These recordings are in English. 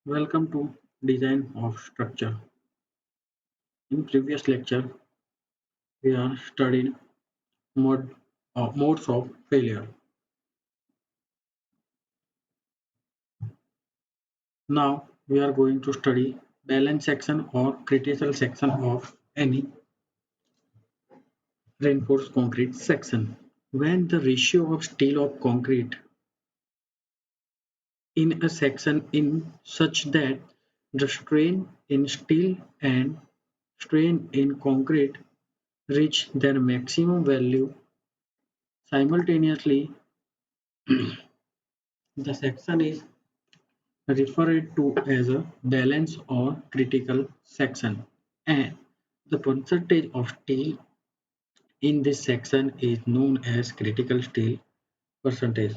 Welcome to Design of Structure. In previous lecture, we are studied modes of failure. Now we are going to study balance section or critical section of any reinforced concrete section. When the ratio of steel of concrete in a section is such that the strain in steel and strain in concrete reach their maximum value simultaneously, the section is referred to as a balance or critical section, and the percentage of steel in this section is known as critical steel percentage.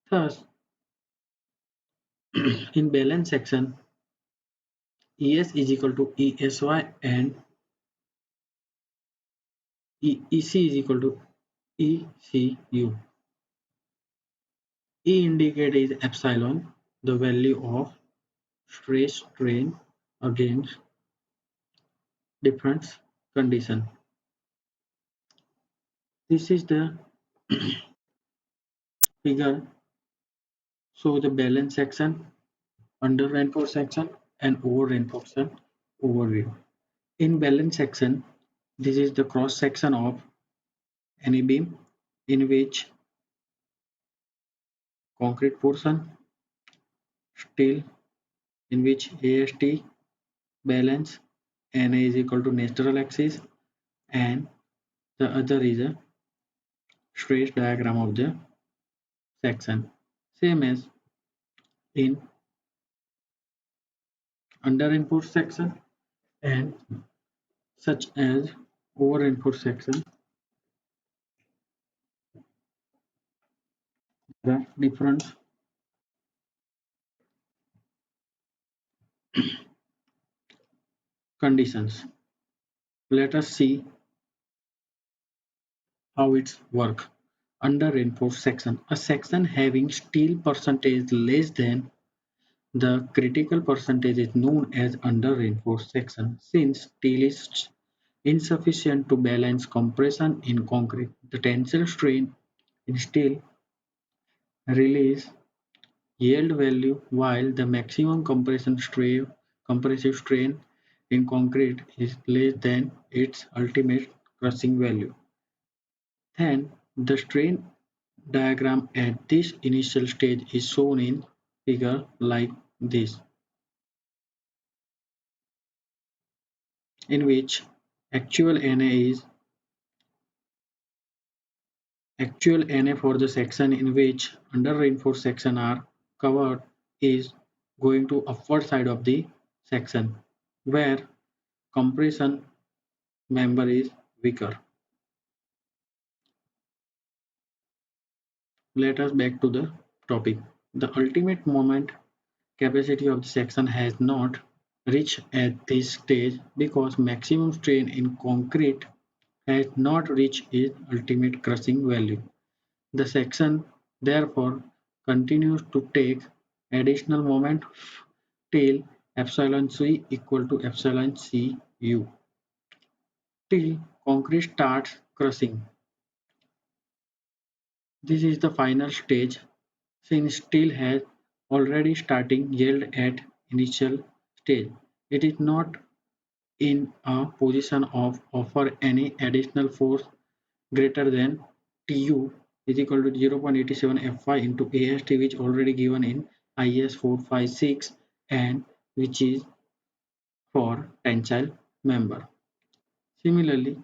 Thus, in balance section, ES is equal to ESY and EC is equal to ECU. E indicate is epsilon, the value of stress strain against different condition. This is the figure. So the balance section, under reinforced section, and over reinforced section overview. In balance section, this is the cross section of any beam in which concrete portion, steel in which AST balance NA is equal to natural axis, and the other is a stress diagram of the section. Same as in under reinforced section and such as over reinforced section, the different conditions. Let us see how it's work. Under reinforced section, a section having steel percentage less than the critical percentage is known as under reinforced section. Since steel is insufficient to balance compression in concrete, the tensile strain in steel release yield value, while the maximum compressive strain in concrete is less than its ultimate crushing value. Then the strain diagram at this initial stage is shown in figure like this, in which actual Na is actual Na for the section in which under reinforced section are covered is going to upward side of the section where compression member is weaker. Let us back to the topic. The ultimate moment capacity of the section has not reached at this stage because maximum strain in concrete has not reached its ultimate crushing value. The section therefore continues to take additional moment till epsilon c equal to epsilon cu till concrete starts crushing. This is the final stage since steel has already starting yield at initial stage. It is not in a position of offer any additional force greater than Tu is equal to 0.87 Fy into AST, which already given in IS 456 and which is for tensile member. Similarly,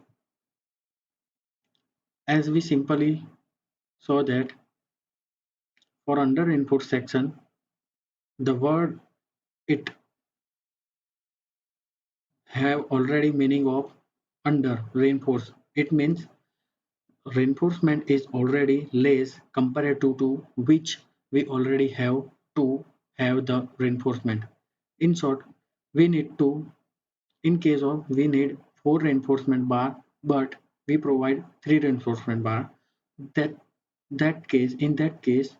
as we simply saw that for under reinforced section, the word it have already meaning of under reinforced. It means reinforcement is already less compared to which we already have to have the reinforcement. In short, we need to, in case of we need 4 reinforcement bar but we provide 3 reinforcement bar, that in that case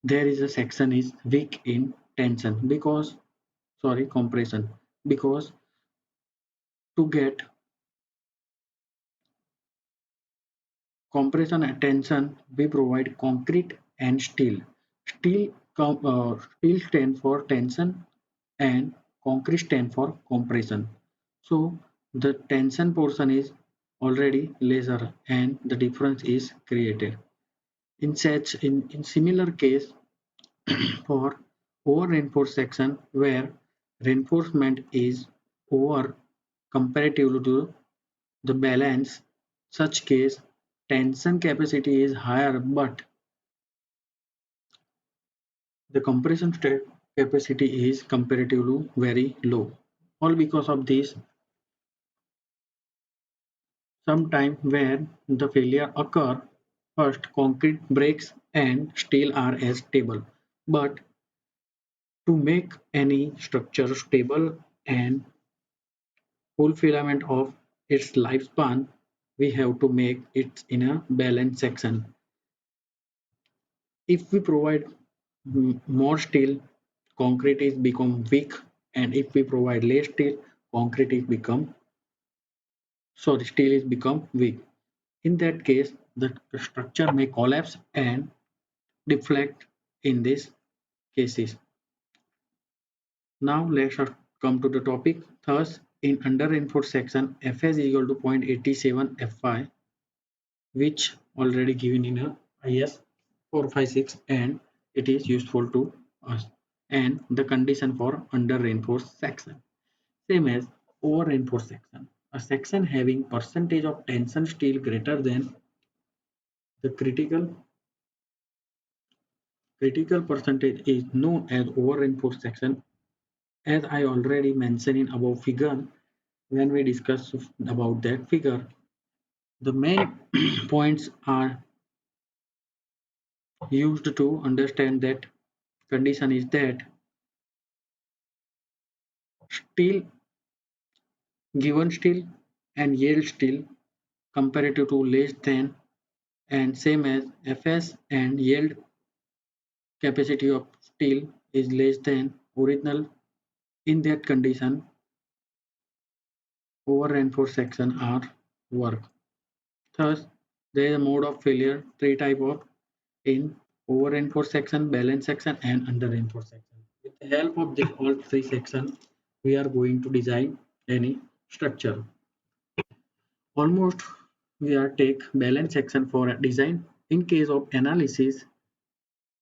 there is a section is weak in tension because compression, because to get compression and tension we provide concrete and steel. Steel stand for tension and concrete stand for compression. So the tension portion is already lesser and the difference is created. In similar case for over reinforced section where reinforcement is over comparatively to the balance, such case tension capacity is higher but the compression state capacity is comparatively very low. All because of this, sometime when the failure occur, first concrete breaks and steel are as stable. But to make any structure stable and fulfillment of its lifespan, we have to make it in a balanced section. If we provide more steel, concrete is become weak, and if we provide less steel, concrete is become steel is become weak. In that case, the structure may collapse and deflect in these cases. Now let's come to the topic. Thus, in under reinforced section, Fs is equal to 0.87 Fy, which already given in a IS 456 and it is useful to us. And the condition for under reinforced section. Same as over reinforced section. A section having percentage of tension steel greater than the critical percentage is known as over reinforced section. As I already mentioned in above figure, when we discuss about that figure, the main points are used to understand that condition is that steel, given steel and yield steel comparative to less than and same as Fs and yield capacity of steel is less than original. In that condition, over reinforced section are work. Thus, there is a mode of failure, three type of in over reinforced section, balance section, and under reinforced section. With the help of this all three sections, we are going to design any structure. Almost we are take balance section for a design. In case of analysis,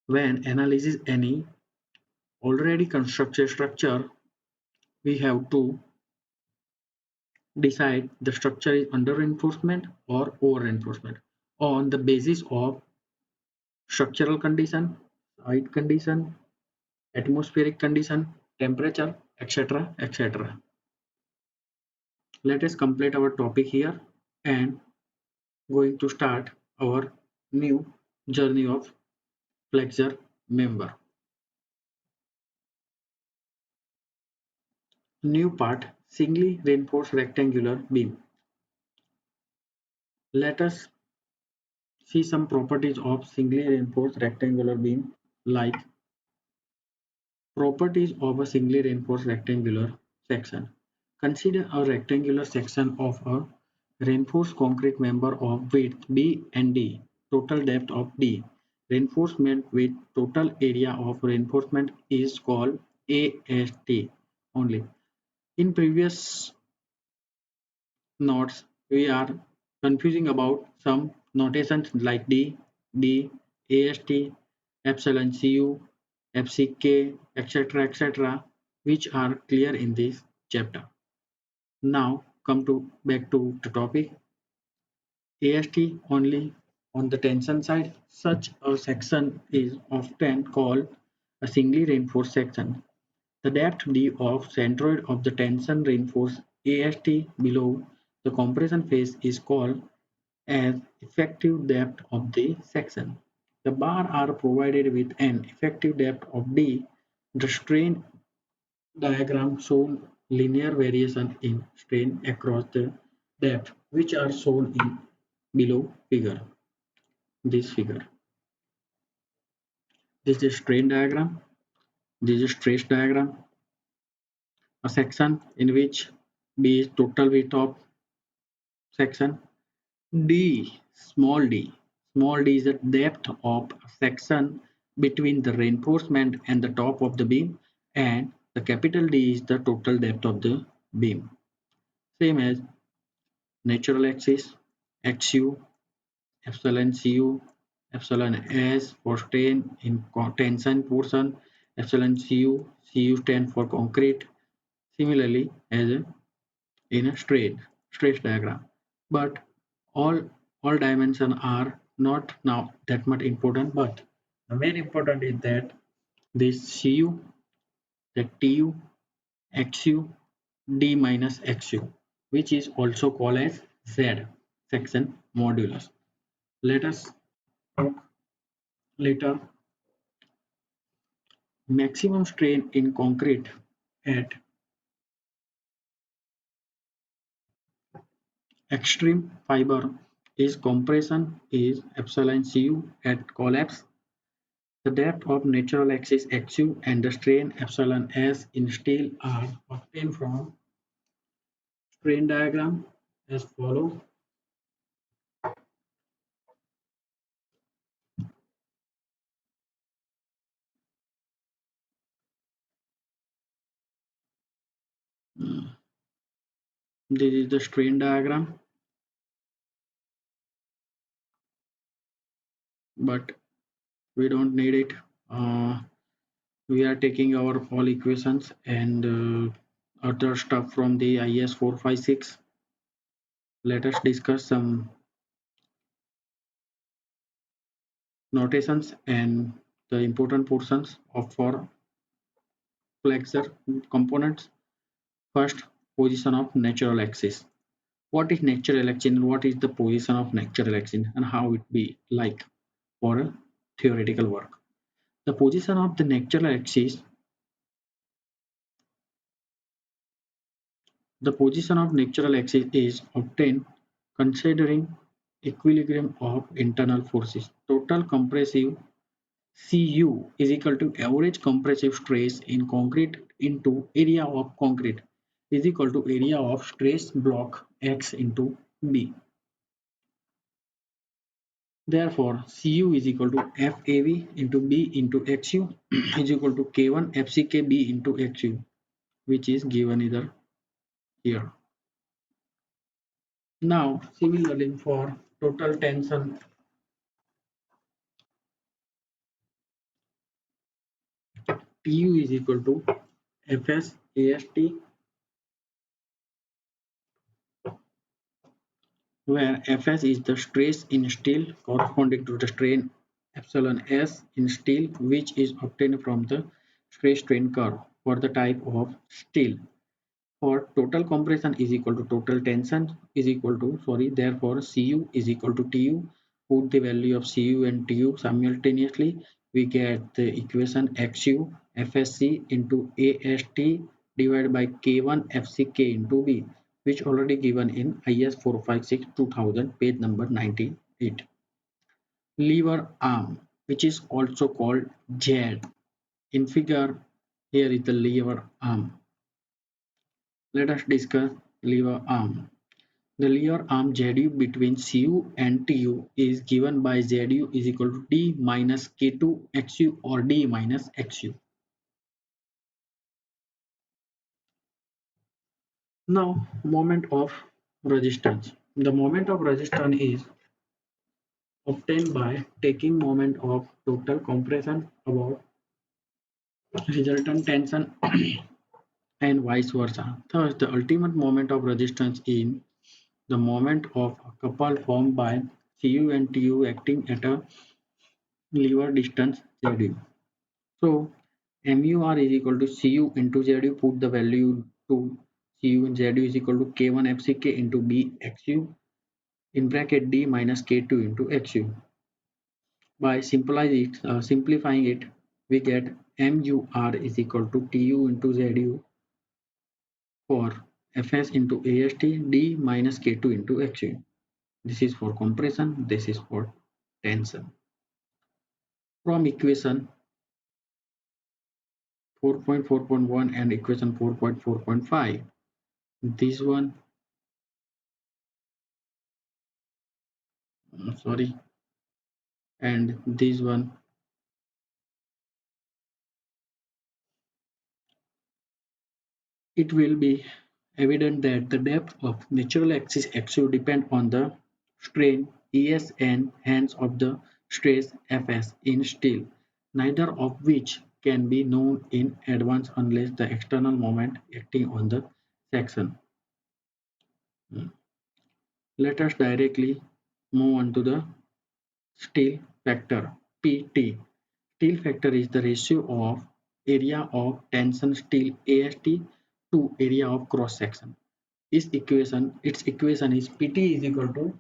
when analysis any already constructed structure, we have to decide the structure is under reinforcement or over reinforcement on the basis of structural condition, site condition, atmospheric condition, temperature, etc. etc. Let us complete our topic here and going to start our new journey of flexure member. New part, singly reinforced rectangular beam. Let us see some properties of singly reinforced rectangular beam like properties of a singly reinforced rectangular section. Consider a rectangular section of a reinforced concrete member of width B and D, total depth of D. Reinforcement with total area of reinforcement is called AST only. In previous notes, we are confusing about some notations like D, D, AST, epsilon CU, FCK, etc. etc. which are clear in this chapter. Now come to back to the topic. AST only on the tension side. Such a section is often called a singly reinforced section. The depth D of centroid of the tension reinforced AST below the compression phase is called as effective depth of the section. The bar are provided with an effective depth of D. The strain diagram shows linear variation in strain across the depth, which are shown in below figure. This figure. This is strain diagram. This is stress diagram, a section in which B is total width of section. D, small d is the depth of a section between the reinforcement and the top of the beam, and the capital D is the total depth of the beam. Same as natural axis, XU, epsilon CU, epsilon S for strain in tension portion, epsilon CU stand for concrete. Similarly, as in a stress diagram. But all all dimensions are not now that much important, but the main important is that this Cu, the Tu, Xu, D minus Xu, which is also called as Z section modulus. Let us talk later. Maximum strain in concrete at extreme fiber is compression is epsilon Cu at collapse. The depth of natural axis Xu and the strain epsilon S in steel are obtained from strain diagram as follows. This is the strain diagram, but we don't need it. Uh, we are taking our all equations and other stuff from the IS 456. Let us discuss some notations and the important portions of for flexor components. First, position of natural axis. What is natural axis and what is the position of natural axis and how it be like for a theoretical work. The position of the natural axis, the position of natural axis is obtained considering equilibrium of internal forces. Total compressive Cu is equal to average compressive stress in concrete into area of concrete is equal to area of stress block X into B. Therefore, Cu is equal to FAV into B into XU is equal to K1 FCKB into XU, which is given either here. Now, similarly for total tension, Tu is equal to Fs AST, where Fs is the stress in steel corresponding to the strain epsilon S in steel, which is obtained from the stress strain curve for the type of steel. For total compression is equal to total tension is equal to therefore Cu is equal to Tu. Put the value of Cu and Tu simultaneously, we get the equation Xu Fsc into AST divided by K1 FCK into B, which already given in IS 456 2000 page number 98. Lever arm, which is also called Z. In figure, here is the lever arm. Let us discuss lever arm. The lever arm ZU between Cu and Tu is given by ZU is equal to D minus K2 XU or D minus XU. Now, moment of resistance. The moment of resistance is obtained by taking moment of total compression about resultant tension and vice versa. Thus, the ultimate moment of resistance in the moment of a couple formed by Cu and Tu acting at a lever distance ZU. So MUR is equal to Cu into ZU. Put the value to Cu and ZU is equal to K1 FCK into B XU in bracket D minus K2 into XU. By simplifying it, we get MUR is equal to Tu into ZU for Fs into AST D minus K2 into XU. This is for compression, this is for tension. From equation 4.4.1 and equation 4.4.5. This one, sorry, and this one. It will be evident that the depth of natural axis XU depend on the strain ES and hence of the stress Fs in steel, neither of which can be known in advance unless the external moment acting on the section. Let us directly move on to the steel factor PT. Steel factor is the ratio of area of tension steel AST to area of cross section. Its equation is PT is equal to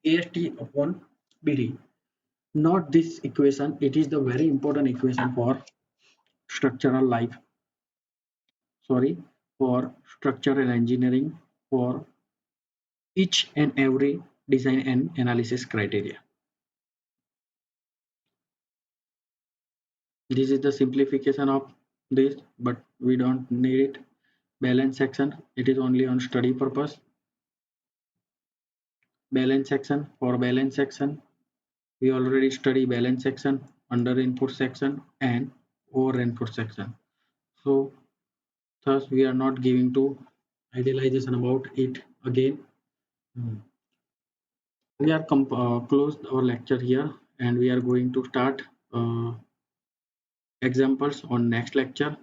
AST upon BD. Not this equation, it is the very important equation for structural life, sorry, for structural engineering, for each and every design and analysis criteria. This is the simplification of this, but we don't need it. Balance section, it is only on study purpose. Balance section, for balance section, we already study balance section, under reinforced section and over reinforced section. So thus we are not giving to idealization about it again. We are closed our lecture here and we are going to start examples on next lecture.